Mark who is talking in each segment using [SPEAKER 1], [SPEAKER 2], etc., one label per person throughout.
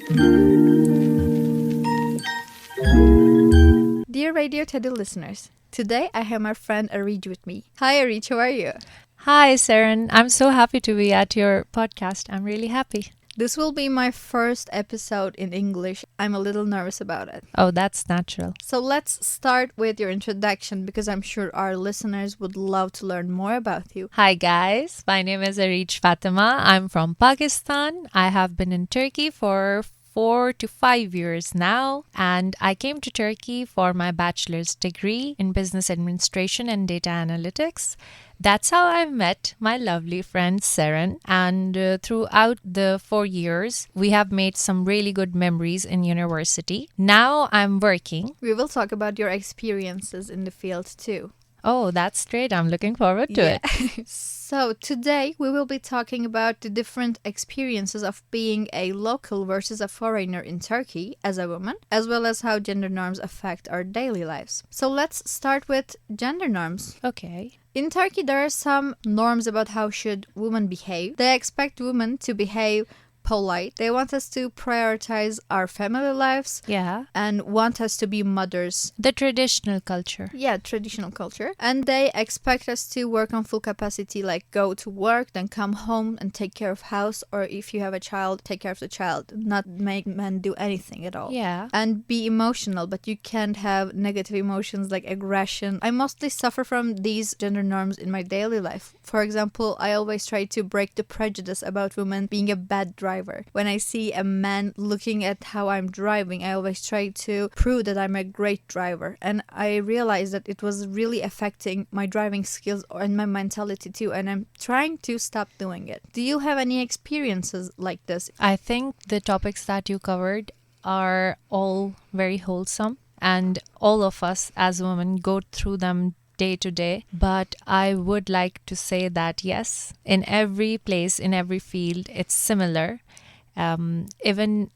[SPEAKER 1] Dear Radio Teddy listeners, today I have my friend Areej with me. Hi Areej, how are you?
[SPEAKER 2] Hi, Seren. I'm so happy to be at your podcast. I'm really happy.
[SPEAKER 1] This will be my first episode in English. I'm a little nervous about it.
[SPEAKER 2] Oh, that's natural.
[SPEAKER 1] So let's start with your introduction because I'm sure our listeners would love to learn more about you.
[SPEAKER 2] Hi, guys. My name is Areej Fatima. I'm from Pakistan. I have been in Turkey for 4 to 5 years now, and I came to Turkey for my bachelor's degree in business administration and data analytics. That's how I met my lovely friend Seren, and throughout the 4 years, we have made some really good memories in university. Now I'm working.
[SPEAKER 1] We will talk about your experiences in the field too.
[SPEAKER 2] Oh, that's great. I'm looking forward to it.
[SPEAKER 1] So today we will be talking about the different experiences of being a local versus a foreigner in Turkey as a woman, as well as how gender norms affect our daily lives. So let's start with gender norms.
[SPEAKER 2] Okay.
[SPEAKER 1] In Turkey, there are some norms about how should women behave. They expect women to behave polite. They want us to prioritize our family lives.
[SPEAKER 2] Yeah.
[SPEAKER 1] And want us to be mothers.
[SPEAKER 2] The traditional culture.
[SPEAKER 1] Yeah, traditional culture. And they expect us to work on full capacity, like go to work, then come home and take care of house, or if you have a child, take care of the child, not make men do anything at all.
[SPEAKER 2] Yeah.
[SPEAKER 1] And be emotional, but you can't have negative emotions like aggression. I mostly suffer from these gender norms in my daily life. For example, I always try to break the prejudice about women being a bad driver. When I see a man looking at how I'm driving, I always try to prove that I'm a great driver. And I realized that it was really affecting my driving skills and my mentality too. And I'm trying to stop doing it. Do you have any experiences like this?
[SPEAKER 2] I think the topics that you covered are all very wholesome, and all of us as women go through them day to day. But I would like to say that yes, in every place, in every field, it's similar. Even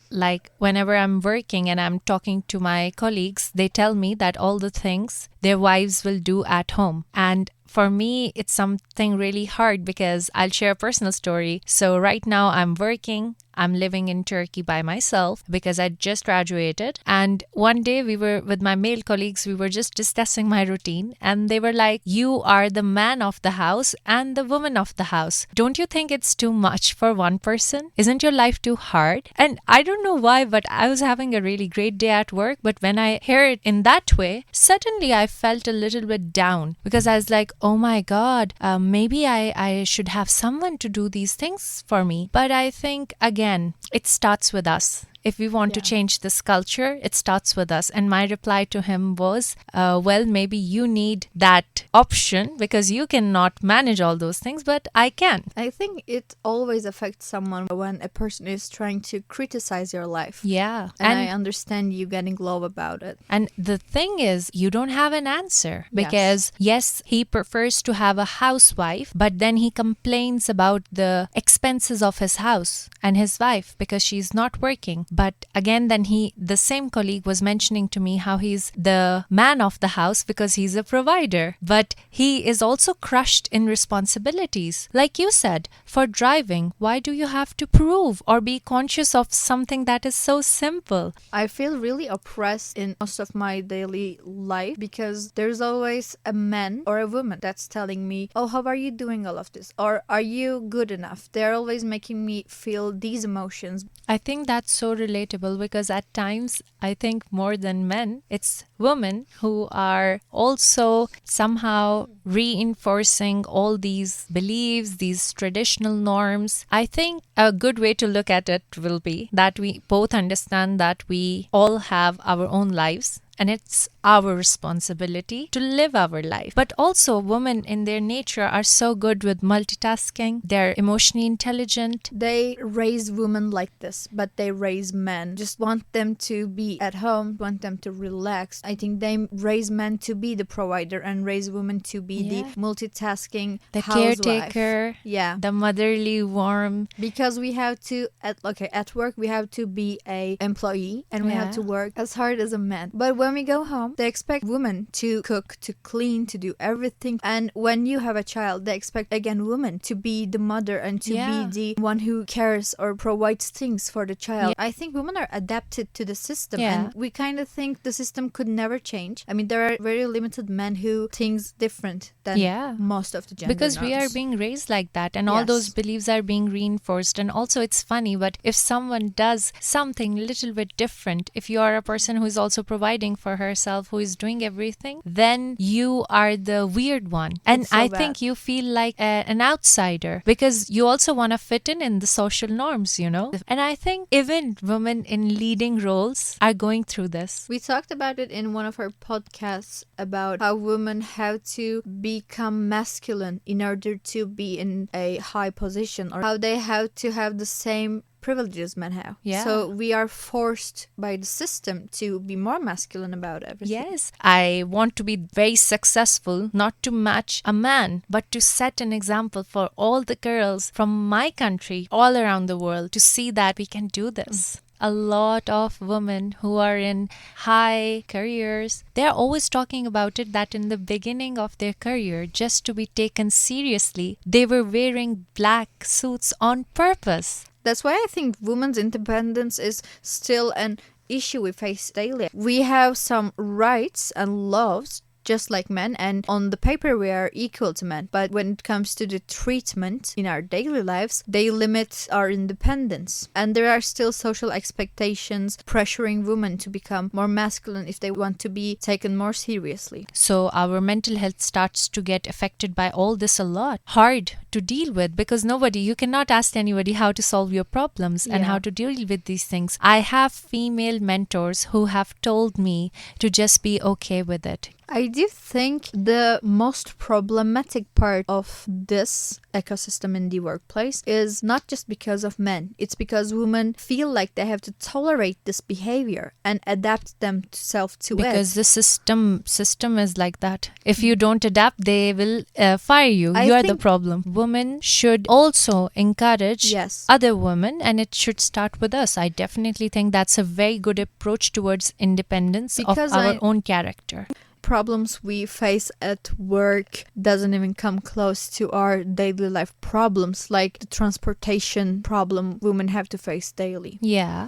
[SPEAKER 2] like whenever I'm working and I'm talking to my colleagues, they tell me that all the things their wives will do at home. And for me, it's something really hard because I'll share a personal story. So right now I'm working. I'm living in Turkey by myself because I just graduated. And one day we were with my male colleagues, we were just discussing my routine. And they were like, you are the man of the house and the woman of the house. Don't you think it's too much for one person? Isn't your life too hard? And I don't know why, but I was having a really great day at work. But when I hear it in that way, suddenly I felt a little bit down because I was like, oh my God, maybe I should have someone to do these things for me. But I think, again, it starts with us. If we want to change this culture, it starts with us. And my reply to him was, well, maybe you need that option because you cannot manage all those things, but I can.
[SPEAKER 1] I think it always affects someone when a person is trying to criticize your life.
[SPEAKER 2] Yeah.
[SPEAKER 1] And I understand you getting low about it.
[SPEAKER 2] And the thing is, you don't have an answer because yes, he prefers to have a housewife, but then he complains about the expenses of his house and his wife because she's not working. But again, then the same colleague was mentioning to me how he's the man of the house because he's a provider. But he is also crushed in responsibilities. Like you said, for driving, why do you have to prove or be conscious of something that is so simple?
[SPEAKER 1] I feel really oppressed in most of my daily life because there's always a man or a woman that's telling me, oh, how are you doing all of this? Or are you good enough? They're always making me feel these emotions.
[SPEAKER 2] I think that's so relatable because at times, I think more than men, it's women who are also somehow reinforcing all these beliefs, these traditional norms. I think a good way to look at it will be that we both understand that we all have our own lives. And it's our responsibility to live our life. But also women in their nature are so good with multitasking. They're emotionally intelligent.
[SPEAKER 1] They raise women like this, but they raise men. Just want them to be at home, want them to relax. I think they raise men to be the provider and raise women to be the multitasking
[SPEAKER 2] the
[SPEAKER 1] housewife.
[SPEAKER 2] Caretaker, the motherly warm.
[SPEAKER 1] Because we have to, at work, we have to be a employee and we have to work as hard as a man. But when we go home, they expect women to cook, to clean, to do everything. And when you have a child, they expect again women to be the mother and to be the one who cares or provides things for the child. I think women are adapted to the system, and we kind of think the system could never change. I mean, there are very limited men who think different than most of the gender
[SPEAKER 2] because
[SPEAKER 1] norms.
[SPEAKER 2] we are being raised like that, and all those beliefs are being reinforced. And also it's funny, but if someone does something a little bit different, if you are a person who is also providing for herself, who is doing everything, then you are the weird one. And I think you feel like an outsider because you also want to fit in the social norms, you know. And I think even women in leading roles are going through this.
[SPEAKER 1] We talked about it in one of our podcasts about how women have to become masculine in order to be in a high position, or how they have to have the same privileges men have. So we are forced by the system to be more masculine about everything.
[SPEAKER 2] Yes. I want to be very successful, not to match a man, but to set an example for all the girls from my country, all around the world, to see that we can do this. A lot of women who are in high careers, they're always talking about it, that in the beginning of their career, just to be taken seriously, they were wearing black suits on purpose.
[SPEAKER 1] That's why I think women's independence is still an issue we face daily. We have some rights and laws just like men, and on the paper we are equal to men. But when it comes to the treatment in our daily lives, they limit our independence. And there are still social expectations pressuring women to become more masculine if they want to be taken more seriously.
[SPEAKER 2] So our mental health starts to get affected by all this a lot. Hard to deal with because you cannot ask anybody how to solve your problems and how to deal with these things. I have female mentors who have told me to just be okay with it.
[SPEAKER 1] I do think the most problematic part of this ecosystem in the workplace is not just because of men. It's because women feel like they have to tolerate this behavior and adapt themselves to it.
[SPEAKER 2] Because the system is like that. If you don't adapt, they will fire you. You are the problem. Women should also encourage other women, and it should start with us. I definitely think that's a very good approach towards independence of our own character.
[SPEAKER 1] Problems we face at work doesn't even come close to our daily life problems, like the transportation problem women have to face daily.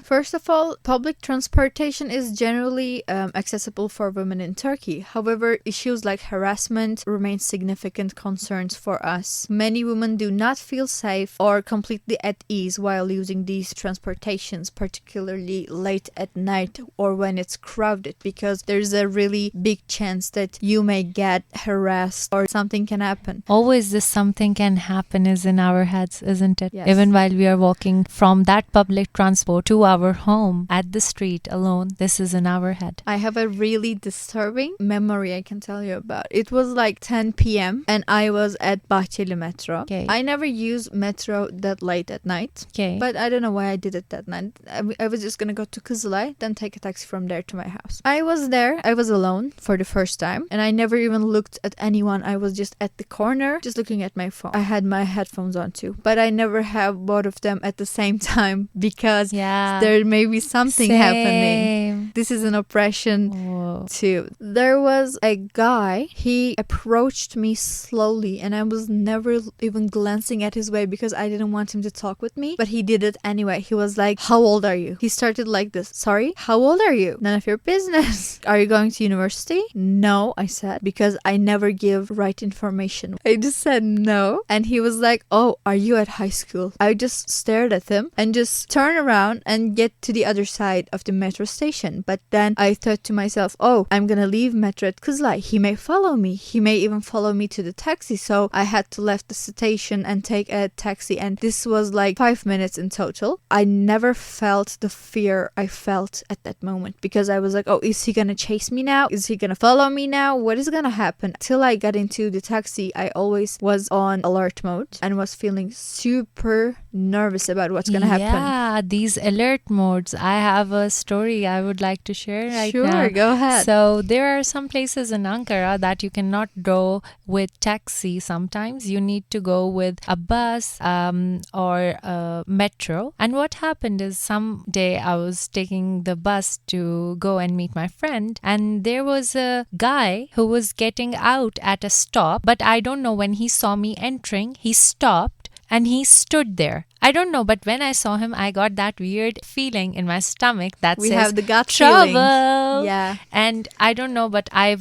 [SPEAKER 1] First of all, public transportation is generally accessible for women in Turkey. However, issues like harassment remain significant concerns for us. Many women do not feel safe or completely at ease while using these transportations, particularly late at night or when it's crowded, because there's a really big chance that you may get harassed or something can happen.
[SPEAKER 2] Always this something can happen is in our heads, isn't it? Even while we are walking from that public transport to our home at the street alone, this is in our head.
[SPEAKER 1] I have a really disturbing memory I can tell you about. It was like 10 p.m. and I was at Bahçeli Metro. I never use metro that late at night. But I don't know why I did it that night. I was just gonna go to Kızılay, then take a taxi from there to my house. I was there. I was alone for the first time, and I never even looked at anyone. I was just at the corner, just looking at my phone. I had my headphones on too, but I never have both of them at the same time because there may be something happening. This is an oppression too. There was a guy, he approached me slowly, and I was never even glancing at his way because I didn't want him to talk with me, but he did it anyway. He was like, "How old are you?" He started like this. "Sorry, how old are you?" "None of your business." "Are you going to university?" "No," I said, because I never give right information. I just said no. And he was like, "Oh, are you at high school?" I just stared at him and just turned around and get to the other side of the metro station. But then I thought to myself, oh, I'm gonna leave metro at Kızılay. He may follow me. He may even follow me to the taxi. So I had to leave the station and take a taxi. And this was like 5 minutes in total. I never felt the fear I felt at that moment because I was like, oh, is he gonna chase me now? Is he gonna follow me now? What is gonna happen? Till I got into the taxi, I always was on alert mode and was feeling super nervous about what's gonna happen.
[SPEAKER 2] Yeah, these alert modes. I have a story I would like to share right now.
[SPEAKER 1] Sure, go ahead.
[SPEAKER 2] So there are some places in Ankara that you cannot go with taxi sometimes. You need to go with a bus or a metro. And what happened is someday I was taking the bus to go and meet my friend, and there was a guy who was getting out at a stop, but I don't know, when he saw me entering, he stopped and he stood there. I don't know, but when I saw him, I got that weird feeling in my stomach that
[SPEAKER 1] We
[SPEAKER 2] says,
[SPEAKER 1] have the gut
[SPEAKER 2] trouble.
[SPEAKER 1] feeling. Yeah.
[SPEAKER 2] And I don't know, but I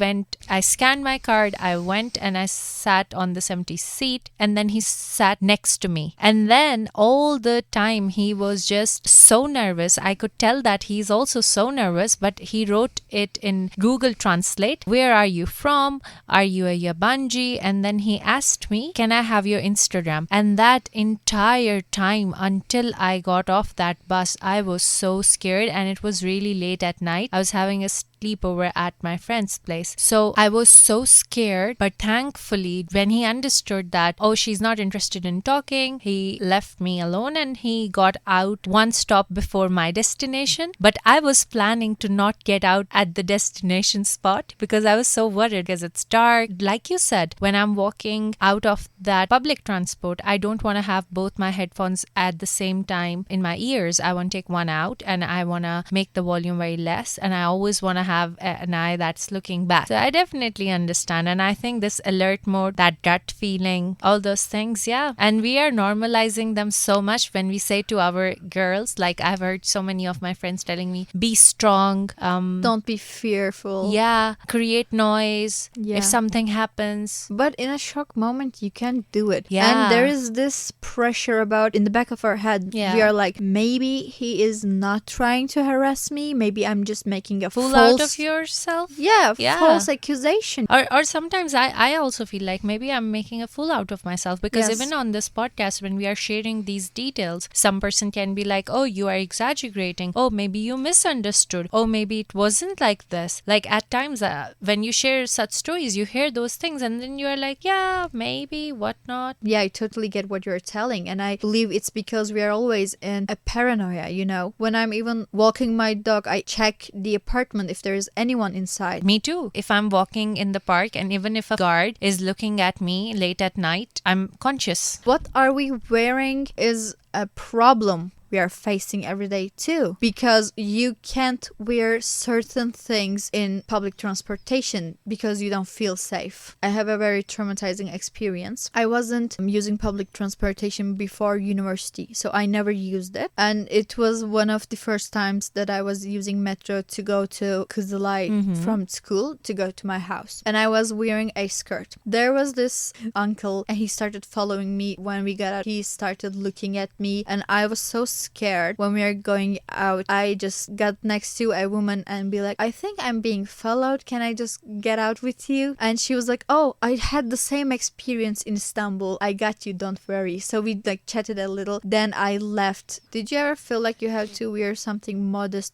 [SPEAKER 2] scanned my card, I went and I sat on this empty seat, and then he sat next to me. And then all the time he was just so nervous. I could tell that he's also so nervous, but he wrote it in Google Translate. Where are you from? Are you a Yabanji? And then he asked me, can I have your Instagram? And that entire time until I got off that bus, I was so scared, and it was really late at night. I was having a sleepover at my friend's place. So I was so scared, but thankfully when he understood that, oh, she's not interested in talking, he left me alone and he got out one stop before my destination. But I was planning to not get out at the destination spot because I was so worried because it's dark. Like you said, when I'm walking out of that public transport, I don't want to have both my headphones at the same time in my ears. I want to take one out and I want to make the volume very less, and I always want to have an eye that's looking back. So I definitely understand, and I think this alert mode, that gut feeling, all those things, yeah. And we are normalizing them so much when we say to our girls, like I've heard so many of my friends telling me, be strong,
[SPEAKER 1] don't be fearful.
[SPEAKER 2] yeah, create noise
[SPEAKER 1] Yeah.
[SPEAKER 2] if something happens.
[SPEAKER 1] But in a shock moment, you can't do it.
[SPEAKER 2] Yeah.
[SPEAKER 1] And there is this pressure about in the back of our head.
[SPEAKER 2] Yeah.
[SPEAKER 1] We are like, maybe he is not trying to harass me. Maybe I'm just making a
[SPEAKER 2] Fool
[SPEAKER 1] false...
[SPEAKER 2] out of yourself.
[SPEAKER 1] Yeah,
[SPEAKER 2] Yeah.
[SPEAKER 1] false accusation.
[SPEAKER 2] Or sometimes I also feel like maybe I'm making a fool out of myself, because
[SPEAKER 1] Yes.
[SPEAKER 2] even on this podcast, when we are sharing these details, some person can be like, oh, you are exaggerating. Oh, maybe you misunderstood. Oh, maybe it wasn't like this. Like at times when you share such stories, you hear those things and then you are like, yeah, maybe, whatnot.
[SPEAKER 1] Yeah, I totally get what you're telling. And I believe it's because we are always in a paranoia, you know. When I'm even walking my dog, I check the apartment if there is anyone inside.
[SPEAKER 2] Me too. If I'm walking in the park and even if a guard is looking at me late at night, I'm conscious.
[SPEAKER 1] What are we wearing is a problem we are facing every day too, because you can't wear certain things in public transportation because you don't feel safe. I have a very traumatizing experience. I wasn't using public transportation before university, so I never used it, and it was one of the first times that I was using metro to go to Kızılay from school to go to my house, and I was wearing a skirt. There was this uncle and he started following me when we got out. He started looking at me and I was so scared. When we are going out, I just got next to a woman and be like, I think I'm being followed, can I just get out with you? And she was like, oh, I had the same experience in Istanbul, I got you, don't worry. So we like chatted a little, then I left. Did you ever feel like you have to wear something modest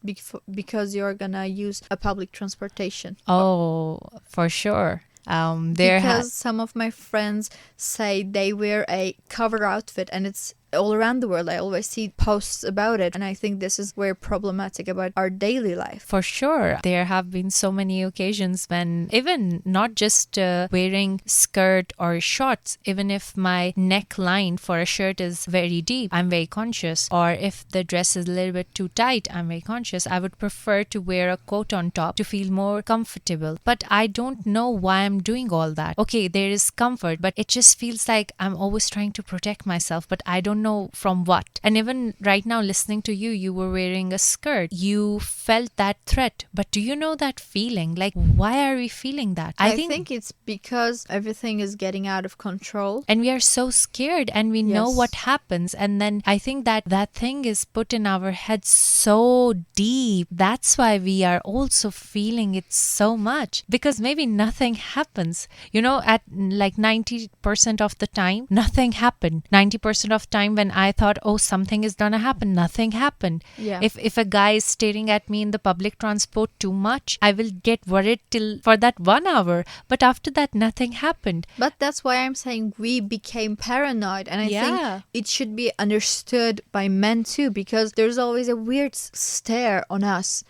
[SPEAKER 1] because you're gonna use a public transportation?
[SPEAKER 2] Oh, for sure.
[SPEAKER 1] Because some of my friends say they wear a cover outfit and it's all around the world. I always see posts about it, and I think this is very problematic about our daily life.
[SPEAKER 2] For sure. There have been so many occasions when even not just wearing skirt or shorts, even if my neckline for a shirt is very deep, I'm very conscious. Or if the dress is a little bit too tight, I'm very conscious. I would prefer to wear a coat on top to feel more comfortable. But I don't know why I'm doing all that. Okay, there is comfort, but it just feels like I'm always trying to protect myself, but I don't know from what. And even right now listening to you, you were wearing a skirt. You felt that threat, but do you know that feeling? Like, why are we feeling that?
[SPEAKER 1] I think it's because everything is getting out of control.
[SPEAKER 2] And we are so scared and we know
[SPEAKER 1] Yes.
[SPEAKER 2] what happens. And then I think that thing is put in our heads so deep. That's why we are also feeling it so much. Because maybe nothing happens. You know, at like 90% of the time, nothing happened. 90% of time time when I thought, oh, something is gonna happen. Nothing happened.
[SPEAKER 1] Yeah.
[SPEAKER 2] If a guy is staring at me in the public transport too much, I will get worried till for that 1 hour. But after that, nothing happened.
[SPEAKER 1] But that's why I'm saying we became paranoid. And I
[SPEAKER 2] Yeah.
[SPEAKER 1] think it should be understood by men too, because there's always a weird stare on us.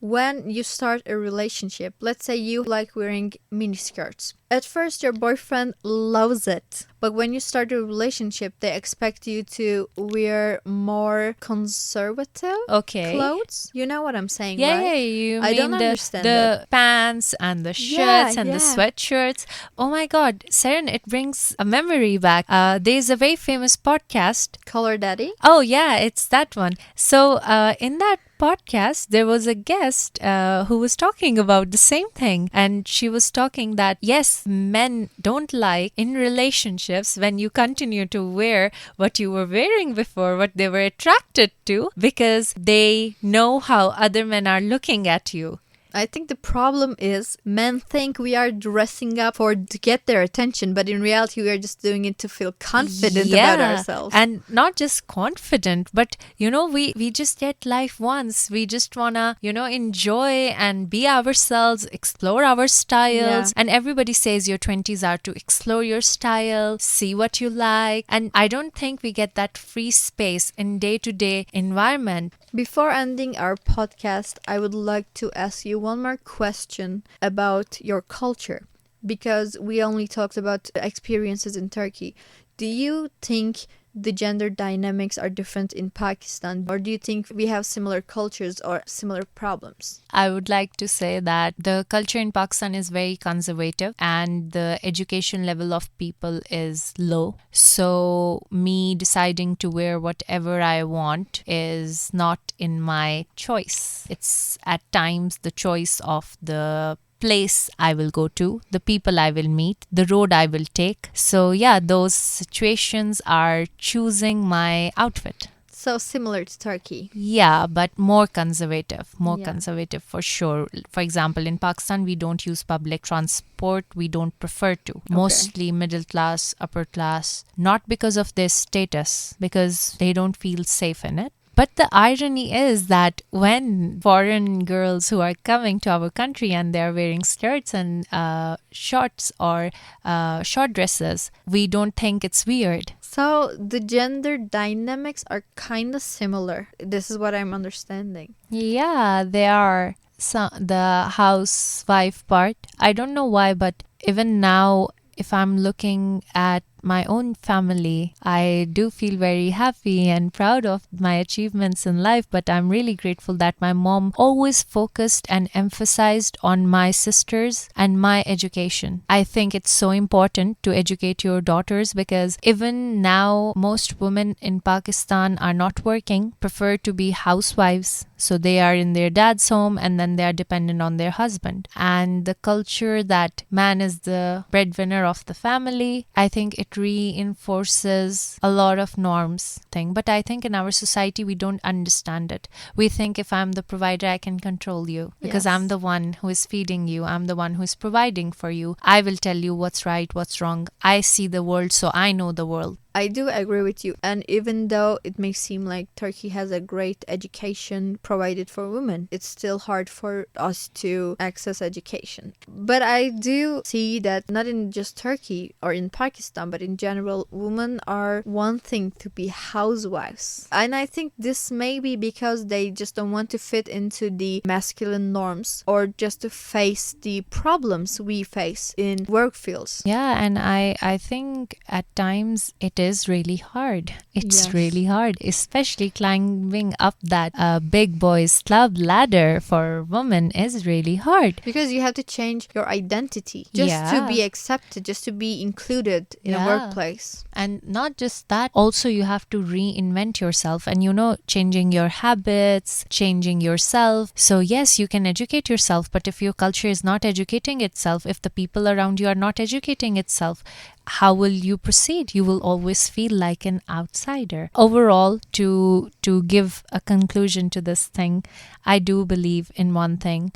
[SPEAKER 1] When you start a relationship, let's say you like wearing miniskirts. At first, your boyfriend loves it. But when you start a relationship, they expect you to wear more conservative
[SPEAKER 2] Okay.
[SPEAKER 1] clothes. You know what I'm saying,
[SPEAKER 2] Yeah,
[SPEAKER 1] right?
[SPEAKER 2] yeah, you
[SPEAKER 1] I
[SPEAKER 2] mean
[SPEAKER 1] don't understand
[SPEAKER 2] the pants and the shirts
[SPEAKER 1] Yeah,
[SPEAKER 2] and the
[SPEAKER 1] yeah.
[SPEAKER 2] sweatshirts. Oh my God, Seren, it brings a memory back. There's a very famous podcast.
[SPEAKER 1] Color Daddy?
[SPEAKER 2] Oh yeah, it's that one. So in that podcast, there was a guest who was talking about the same thing, and she was talking that yes, men don't like in relationships when you continue to wear what you were wearing before, what they were attracted to, because they know how other men are looking at you.
[SPEAKER 1] I think the problem is men think we are dressing up to get their attention, but in reality we are just doing it to feel confident about ourselves.
[SPEAKER 2] And not just confident, but we just get life once. We just wanna enjoy and be ourselves, explore our styles.
[SPEAKER 1] Yeah.
[SPEAKER 2] And everybody says your 20s are to explore your style, see what you like. And I don't think we get that free space in day-to-day environment.
[SPEAKER 1] Before ending our podcast, I would like to ask you one more question about your culture, because we only talked about experiences in Turkey. Do you think the gender dynamics are different in Pakistan, or do you think we have similar cultures or similar problems?
[SPEAKER 2] I would like to say that the culture in Pakistan is very conservative and the education level of people is low. So me deciding to wear whatever I want is not in my choice. It's at times the choice of the place I will go to, the people I will meet, the road I will take. So yeah, those situations are choosing my outfit.
[SPEAKER 1] So similar to Turkey.
[SPEAKER 2] Yeah, but more conservative.
[SPEAKER 1] Yeah.
[SPEAKER 2] Conservative for sure. For example, in Pakistan, we don't use public transport. We don't prefer to. Mostly middle class, upper class. Not because of their status, because they don't feel safe in it. But the irony is that when foreign girls who are coming to our country and they're wearing skirts and shorts or short dresses, we don't think it's weird.
[SPEAKER 1] So the gender dynamics are kind of similar. This is what I'm understanding.
[SPEAKER 2] Yeah, they are. So the housewife part, I don't know why, but even now, if I'm looking at my own family, I do feel very happy and proud of my achievements in life, but I'm really grateful that my mom always focused and emphasized on my sisters and my education. I think it's so important to educate your daughters, because even now most women in Pakistan are not working, prefer to be housewives. So they are in their dad's home and then they are dependent on their husband. And the culture that man is the breadwinner of the family, I think it reinforces a lot of norms thing. But I think in our society we don't understand it. We think if I'm the provider, I can control you because I'm the one who is feeding you. I'm the one who is providing for you. I will tell you what's right, what's wrong. I see the world, so I know the world.
[SPEAKER 1] I do agree with you. And even though it may seem like Turkey has a great education provided for women, it's still hard for us to access education. But I do see that not in just Turkey or in Pakistan, but in general, women are wanting to be housewives. And I think this may be because they just don't want to fit into the masculine norms or just to face the problems we face in work fields.
[SPEAKER 2] Yeah, and I think at times it is really hard. It's really hard, especially climbing up that big boys club ladder for women is really hard.
[SPEAKER 1] Because you have to change your identity just to be accepted, just to be included in a workplace.
[SPEAKER 2] And not just that, also you have to reinvent yourself and changing your habits, changing yourself. So yes, you can educate yourself, but if your culture is not educating itself, if the people around you are not educating itself, how will you proceed? You will always feel like an outsider. Overall, to give a conclusion to this thing, I do believe in one thing.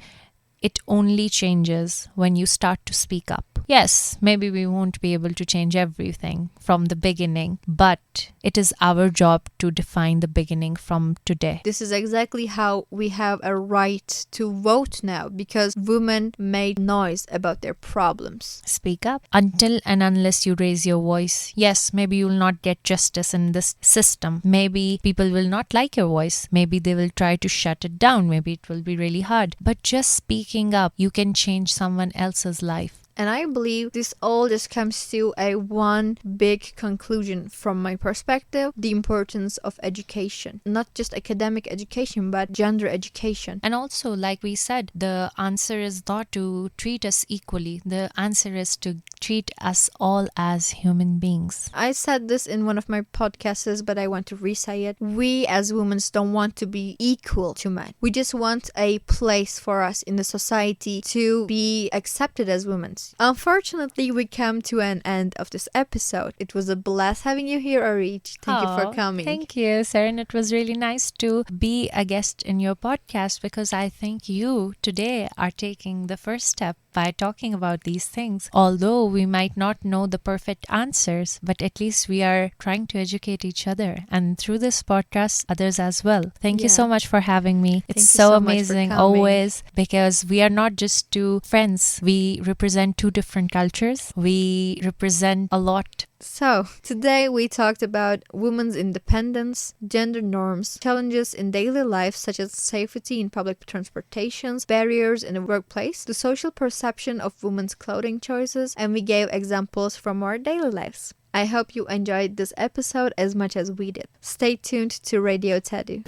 [SPEAKER 2] it only changes when you start to speak up. Yes, maybe we won't be able to change everything from the beginning, but it is our job to define the beginning from today.
[SPEAKER 1] This is exactly how we have a right to vote now, because women made noise about their problems.
[SPEAKER 2] Speak up. Until and unless you raise your voice, yes, maybe you will not get justice in this system. Maybe people will not like your voice. Maybe they will try to shut it down. Maybe it will be really hard. But just speaking up, you can change someone else's life.
[SPEAKER 1] And I believe this all just comes to a one big conclusion from my perspective: the importance of education. Not just academic education, but gender education.
[SPEAKER 2] And also, like we said, the answer is not to treat us equally. The answer is to treat us all as human beings.
[SPEAKER 1] I said this in one of my podcasts, but I want to re-say it. We as women don't want to be equal to men. We just want a place for us in the society to be accepted as women. Unfortunately, we come to an end of this episode. It was a blast having you here, Areej. Thank you for coming.
[SPEAKER 2] Thank you, Seren. It was really nice to be a guest in your podcast, because I think you today are taking the first step by talking about these things. Although we might not know the perfect answers, but at least we are trying to educate each other, and through this podcast, others as well. Thank you so much for having me. It's so amazing always, because we are not just two friends. We represent two different cultures. We represent a lot.
[SPEAKER 1] So, today we talked about women's independence, gender norms, challenges in daily life such as safety in public transportations, barriers in the workplace, the social perception of women's clothing choices, and we gave examples from our daily lives. I hope you enjoyed this episode as much as we did. Stay tuned to Radio Tadu.